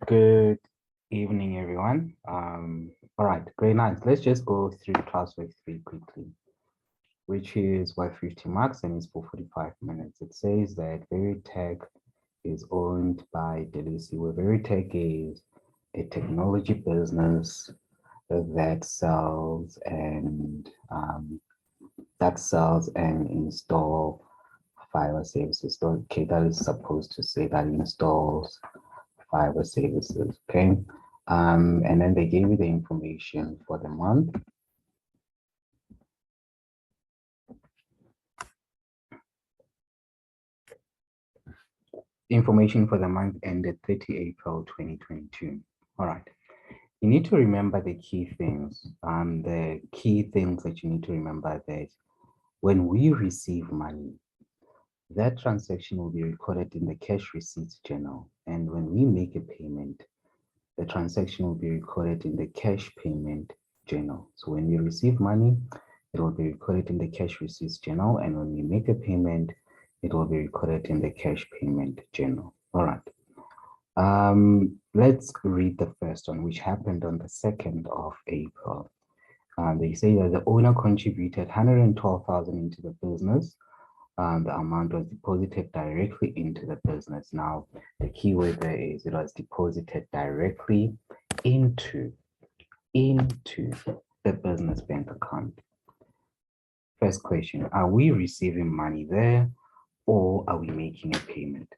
Good evening, everyone. All right, great night. Let's just go through classwork 3 quickly, which is 50 marks and it's for 45 minutes. It says that Veritech is owned by Delisi, where Veritech is a technology business that sells and install fiber services. So, okay, that is supposed to say that installs fiber services. Okay, and then they gave you the information for the month. Information for the month ended 30 April 2022. All right. You need to remember the key things. The key things that you need to remember that when we receive money, that transaction will be recorded in the cash receipts journal. And when we make a payment, the transaction will be recorded in the cash payment journal. So when we receive money, it will be recorded in the cash receipts journal. And when we make a payment, it will be recorded in the cash payment journal. All right. Let's read the first one, which happened on the 2nd of April. They say that the owner contributed 112,000 into the business. The amount was deposited directly into the business. Now, the key word there is it was deposited directly into the business bank account. First question, are we receiving money there or are we making a payment?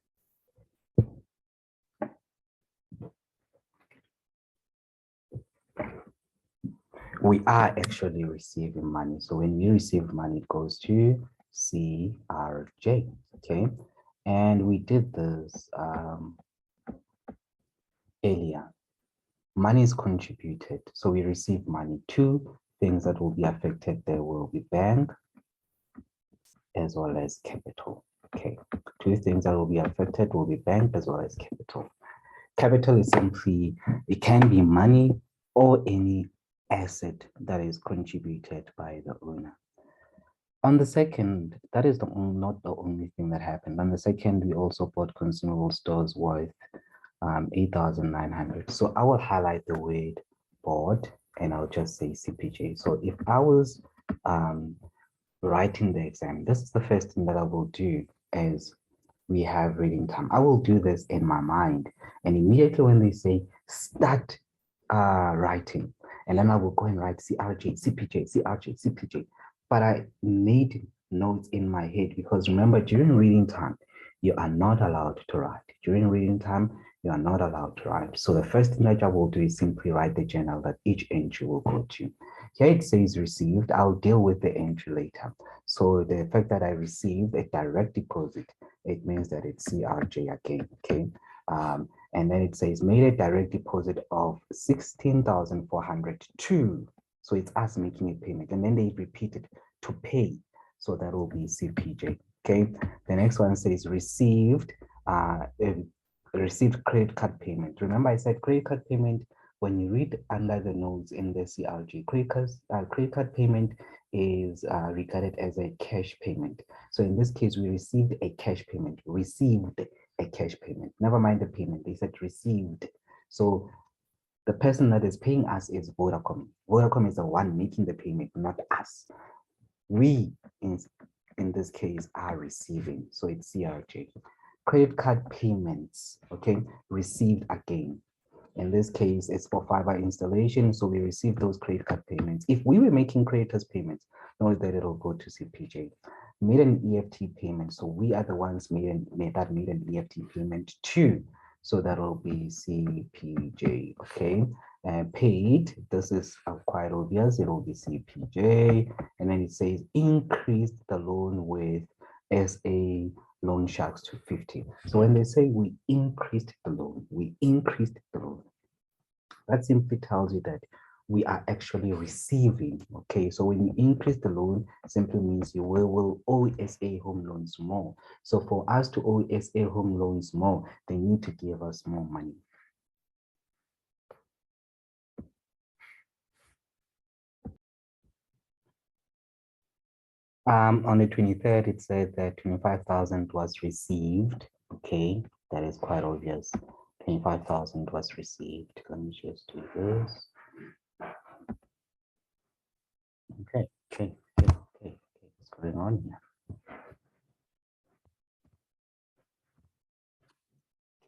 We are actually receiving money. So when we receive money, it goes to CRJ, okay? And we did this earlier. Money is contributed. So we receive money. Two things that will be affected there will be bank as well as capital. Okay, two things that will be affected will be bank as well as capital. Capital is simply, it can be money or any asset that is contributed by the owner. On the 2nd, that is not the only thing that happened. On the 2nd, we also bought consumable stores worth 8,900. So I will highlight the word bought and I'll just say CPJ. So if I was writing the exam, this is the first thing that I will do as we have reading time. I will do this in my mind, and immediately when they say start writing, and then I will go and write CRJ, CPJ, CRJ, CPJ. But I made notes in my head because remember, during reading time, you are not allowed to write. During reading time, you are not allowed to write. So the first thing that I will do is simply write the journal that each entry will go to. Here it says received. I'll deal with the entry later. So the fact that I received a direct deposit, it means that it's CRJ again, okay? And then it says made a direct deposit of 16,402. So it's us making a payment. And then they repeated to pay. So that will be CPJ, okay? The next one says received credit card payment. Remember I said credit card payment, when you read under the notes in the CRJ, credit card payment is regarded as a cash payment. So in this case, we received a cash payment, Never mind the payment, they said received. So the person that is paying us is Vodacom. Vodacom is the one making the payment, not us. We, in this case, are receiving. So it's CRJ. Credit card payments, okay, received again. In this case, it's for fiber installation, so we received those credit card payments. If we were making creditors payments, know that it'll go to CPJ. Made an EFT payment, so we are the ones made an EFT payment too. So that will be CPJ, okay? And paid, this is quite obvious, it will be CPJ. And then it says increased the loan with SA loan sharks to 50. So when they say we increased the loan, that simply tells you that we are actually receiving, okay? So when you increase the loan, simply means you will owe SA home loans more. So for us to owe SA home loans more, they need to give us more money. On the 23rd, it said that 25,000 was received Okay, that is quite obvious. 25,000 was received. Let me just do this. Okay. What's going on here?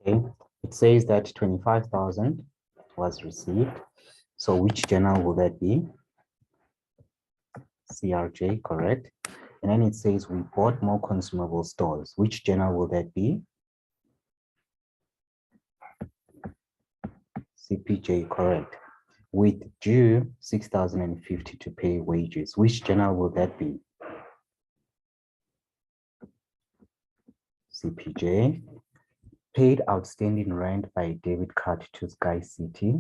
Okay, it says that 25,000 was received. So which journal will that be? CRJ, correct. And then it says we bought more consumable stores. Which journal will that be? CPJ, correct. With due 6,050 to pay wages. Which journal will that be? CPJ. Paid outstanding rent by debit card to Sky City.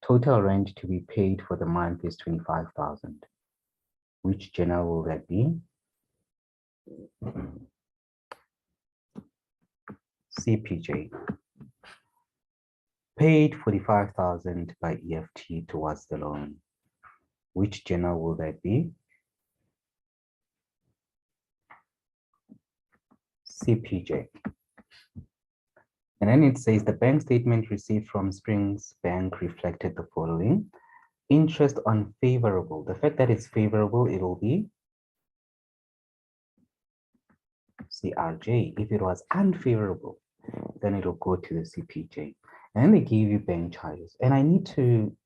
Total rent to be paid for the month is 25,000. Which journal will that be? CPJ. Paid 45,000 by EFT towards the loan. Which journal will that be? CPJ. And then it says the bank statement received from Springs Bank reflected the following. Interest on favorable. The fact that it's favorable, it will be CRJ. If it was unfavorable, then it'll go to the CPJ. And then they give you bank charges. And I need to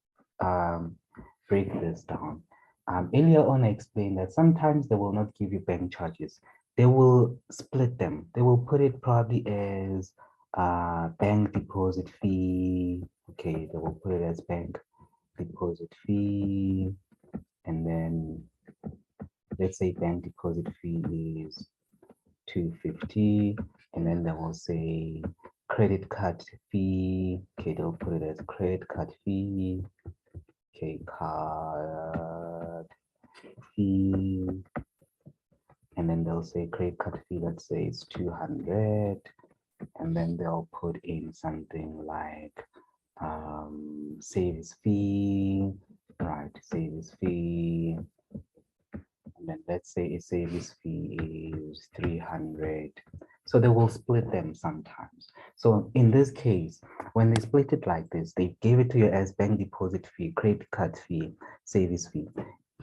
break this down. Earlier on, I explained that sometimes they will not give you bank charges. They will split them. They will put it probably as bank deposit fee. Okay, they will put it as bank deposit fee. And then let's say bank deposit fee is 250. And then they will say credit card fee. Okay, they'll put it as credit card fee. Okay, card fee. And then they'll say credit card fee, let's say it's 200. And then they'll put in something like service fee, right? Service fee. And then let's say a service fee is 300. So they will split them sometimes. So in this case, when they split it like this, they gave it to you as bank deposit fee, credit card fee, service fee.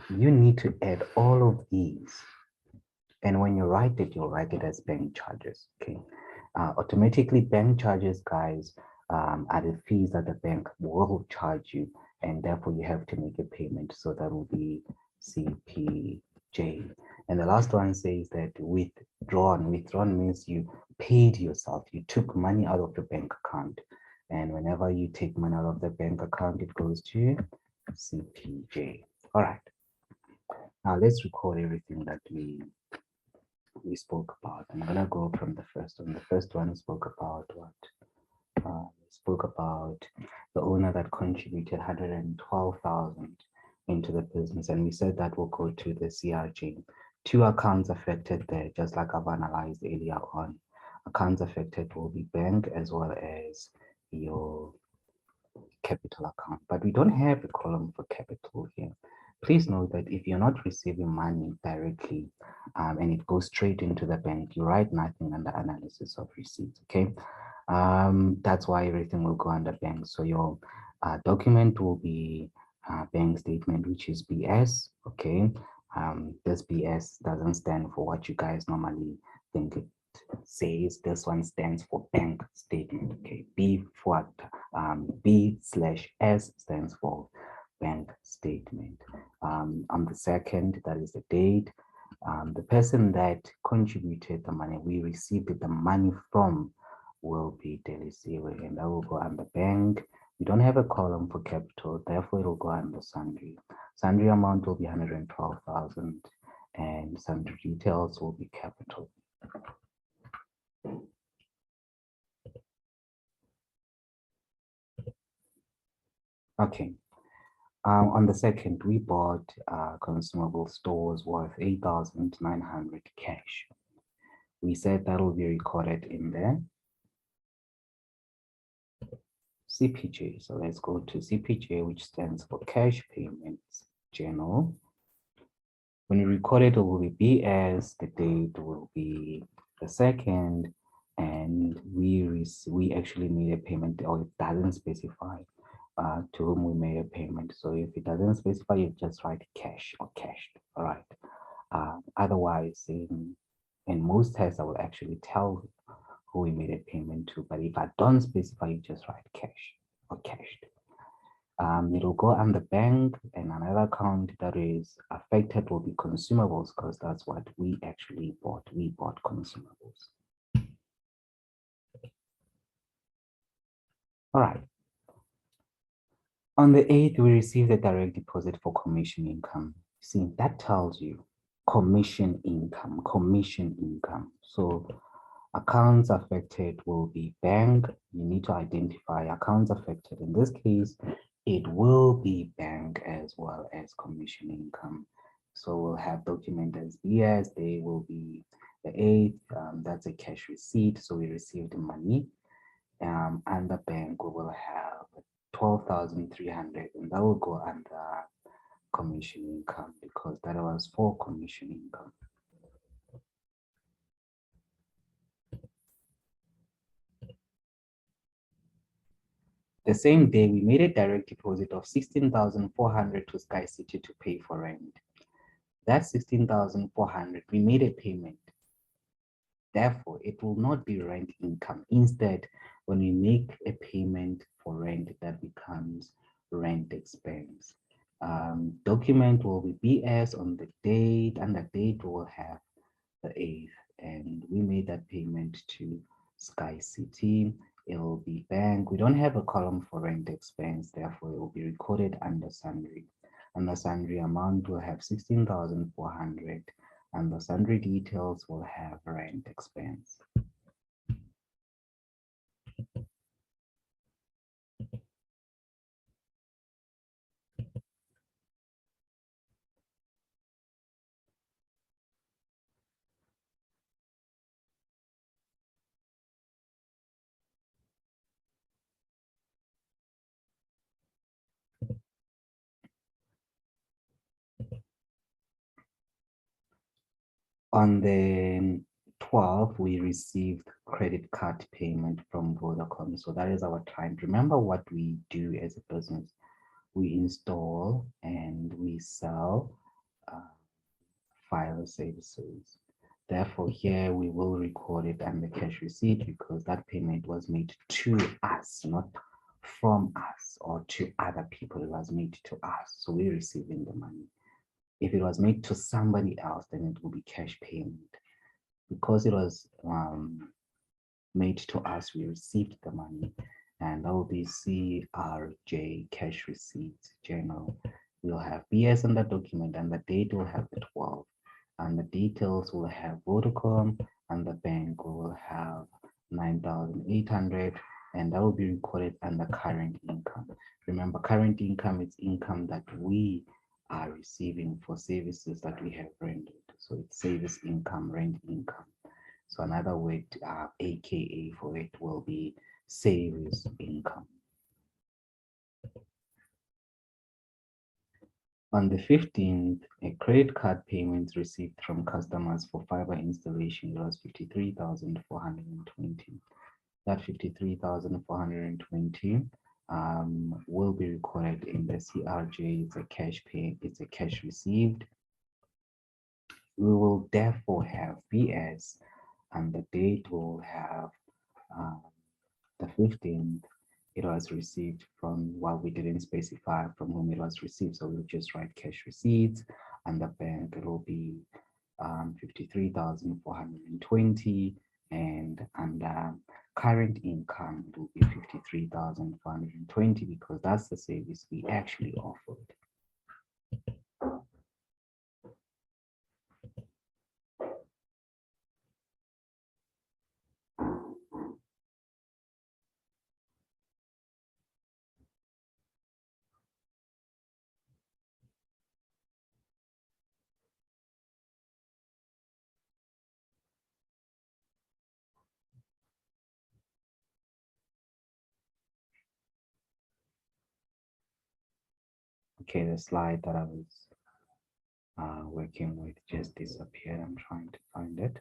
You need to add all of these. And when you write it, you'll write it as bank charges, okay? Automatically bank charges, guys, are the fees that the bank will charge you, and therefore you have to make a payment. So that will be CPJ. And the last one says that withdrawn. Withdrawn means you paid yourself. You took money out of the bank account. And whenever you take money out of the bank account, it goes to CPJ. All right. Now let's record everything that we spoke about. I'm gonna go from the first one. The first one spoke about what? Spoke about the owner that contributed 112,000 into the business, and we said that will go to the CRJ. Two accounts affected there, just like I've analyzed earlier on. Accounts affected will be bank as well as your capital account, but we don't have a column for capital here. Please note that if you're not receiving money directly and it goes straight into the bank, you write nothing under analysis of receipts, okay? That's why everything will go under bank. So your document will be bank statement, which is BS, okay? This BS doesn't stand for what you guys normally think it says. This one stands for bank statement, okay? B/S stands for bank statement. On the second, that is the date. The person that contributed the money, we received the money from, will be Tsebo, and that will go under bank. We don't have a column for capital, therefore it will go under sundry. Sundry amount will be 112,000, and sundry details will be capital. Okay. On the second, we bought consumable stores worth 8,900 cash. We said that will be recorded in there. CPJ. So let's go to CPJ, which stands for cash payments journal. When you record it, it will be BS, the date will be the second, and we actually made a payment, or it doesn't specify to whom we made a payment. So if it doesn't specify, you just write cash or cashed. All right. Otherwise, in most tests, I will actually tell who we made a payment to. But if I don't specify, you just write cash or cashed. It'll go on the bank, and another account that is affected will be consumables, because that's what we actually bought. We bought consumables. All right. On the 8th, we received a direct deposit for commission income. See, that tells you commission income, commission income. So accounts affected will be bank. You need to identify accounts affected. In this case, it will be bank as well as commission income. So we'll have document as BS. They will be the 8th. That's a cash receipt. So we received money. And the bank, we will have 12,300, and that will go under commission income because that was for commission income. The same day, we made a direct deposit of 16,400 to Sky City to pay for rent. That 16,400, we made a payment. Therefore, it will not be rent income. Instead, when we make a payment for rent, that becomes rent expense. Document will be BS on the date, and the date will have the 8th. And we made that payment to Sky City. It will be bank. We don't have a column for rent expense, therefore it will be recorded under sundry. And the sundry amount will have 16,400, and the sundry details will have rent expense. On the 12th, we received credit card payment from Vodacom. So that is our client. Remember what we do as a business. We install and we sell file services. Therefore, here we will record it under cash receipt because that payment was made to us, not from us or to other people. It was made to us. So we're receiving the money. If it was made to somebody else, then it will be cash payment. Because it was made to us, we received the money, and that will be CRJ, cash receipts journal. We'll have BS on the document, and the date will have the 12th, and the details will have Vodacom, and the bank will have 9,800, and that will be recorded under current income. Remember, current income is income that we are receiving for services that we have rendered. So it's service income, rent income. So another word, AKA for it will be service income. On the 15th, a credit card payment received from customers for fiber installation was 53,420. That 53,420 will be recorded in the CRJ. It's a cash pay, it's a cash received. We will therefore have BS, and the date will have the 15th. It was received from, well, we didn't specify from whom it was received, so we'll just write cash receipts, and the bank, it will be 53,420, and current income, it will be 53,420 because that's the service we actually offered. Okay, the slide that I was working with just disappeared. I'm trying to find it.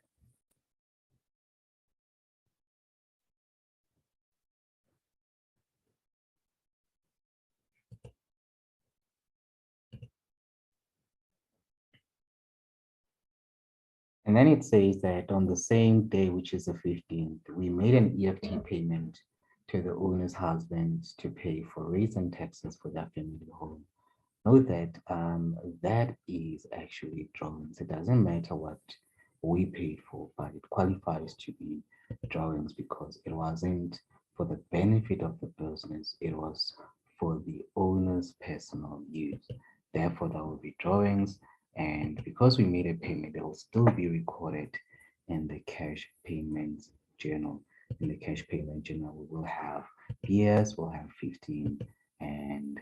And then it says that on the same day, which is the 15th, we made an EFT payment to the owner's husband to pay for rates and taxes for their family home. Note that that is actually drawings. It doesn't matter what we paid for, but it qualifies to be drawings because it wasn't for the benefit of the business, it was for the owner's personal use. Therefore, that will be drawings. And because we made a payment, it will still be recorded in the cash payments journal. In the cash payment journal, we will have years, we'll have 15, and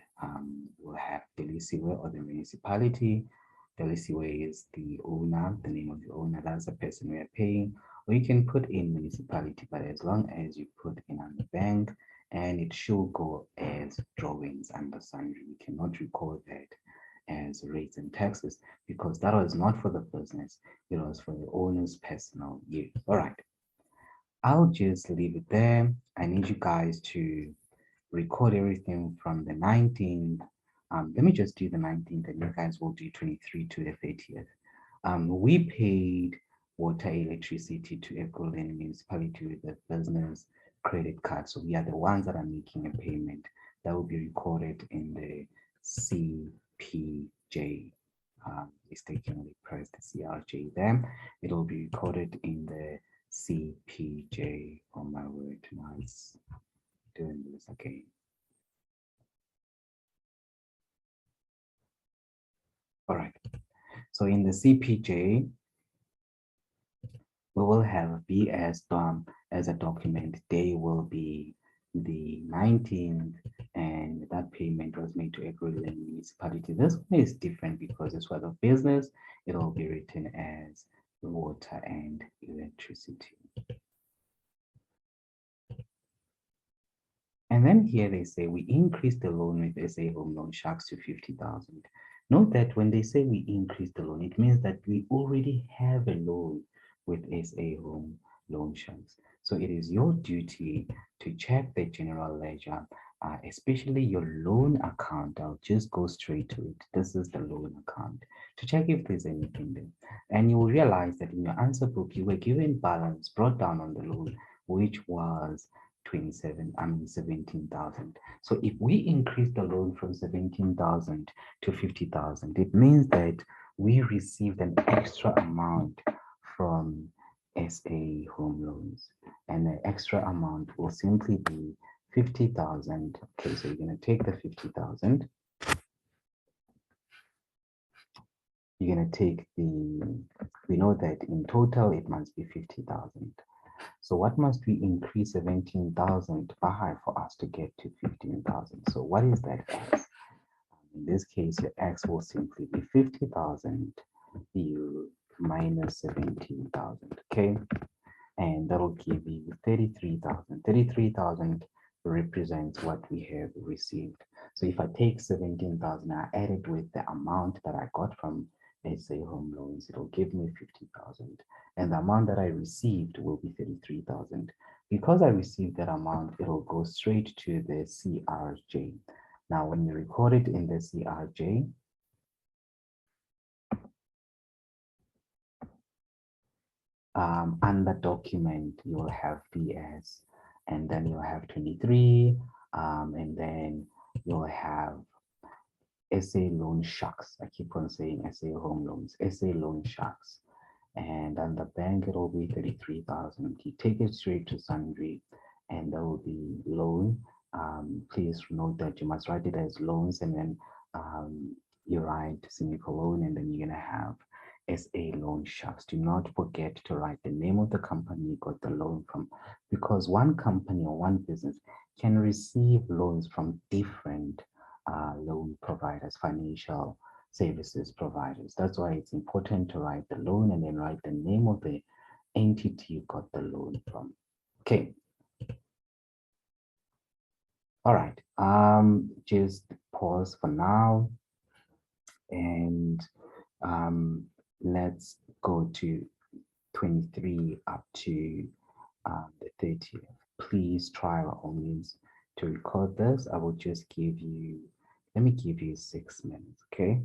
we'll have the Delisiwe or the municipality. The Delisiwe is the owner, the name of the owner, that's the person we are paying. Or you can put in municipality, but as long as you put in on the bank, and it should go as drawings under sundry. We cannot record that as rates and taxes because that was not for the business, it was for the owner's personal use. All right, I'll just leave it there. I need you guys to record everything from the 19th. Let me just do the 19th and you guys will do 23 to the 30th. We paid water, electricity to April and municipality with the business credit card. So we are the ones that are making a payment that will be recorded in the CPJ. Mistakenly pressed the CRJ there. It will be recorded in the CPJ. Oh my word, now it's doing this again. All right, so in the CPJ, we will have BS as a document. Day will be the 19th, and that payment was made to April municipality. This one is different because it's for the business. It will be written as water and electricity. And then here they say we increase the loan with SA Home Loan Sharks to 50,000. Note that when they say we increase the loan, it means that we already have a loan with SA Home Loan Sharks. So it is your duty to check the general ledger, especially your loan account. I'll just go straight to it. This is the loan account to check if there's anything there. And you will realize that in your answer book, you were given balance brought down on the loan, which was 17,000. So if we increase the loan from 17,000 to 50,000, it means that we received an extra amount from SA Home Loans, and the extra amount will simply be 50,000. Okay, so you're going to take the 50,000. You're going to take we know that in total it must be 50,000. So what must we increase 17,000 by for us to get to 15,000? So what is that x? In this case, your x will simply be 50,000 you minus 17,000, okay? And that will give you 33,000. 33,000 represents what we have received. So if I take 17,000, I add it with the amount that I got from SA Home Loans, it will give me 50,000. And the amount that I received will be 33,000. Because I received that amount, it will go straight to the CRJ. Now, when you record it in the CRJ, under document, you will have PS, and then you'll have 23, and then you'll have SA Loan Sharks. I keep on saying SA Home Loans, SA Loan Sharks. And on the bank, it will be 33,000. You take it straight to sundry, and that will be loan. Please note that you must write it as loans, and then you write semicolon, and then you're gonna have SA Loan Sharks. Do not forget to write the name of the company you got the loan from, because one company or one business can receive loans from different loan providers, financial services providers. That's why it's important to write the loan and then write the name of the entity you got the loan from. Okay. All right. Just pause for now and let's go to 23 up to the 30th. Please try by all means to record this. I will just give you, let me give you 6 minutes, okay?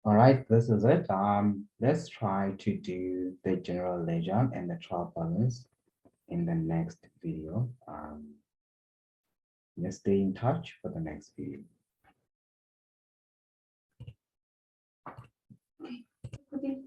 All right, this is it. Let's try to do the general ledger and the trial balance in the next video. Let's stay in touch for the next video. Okay.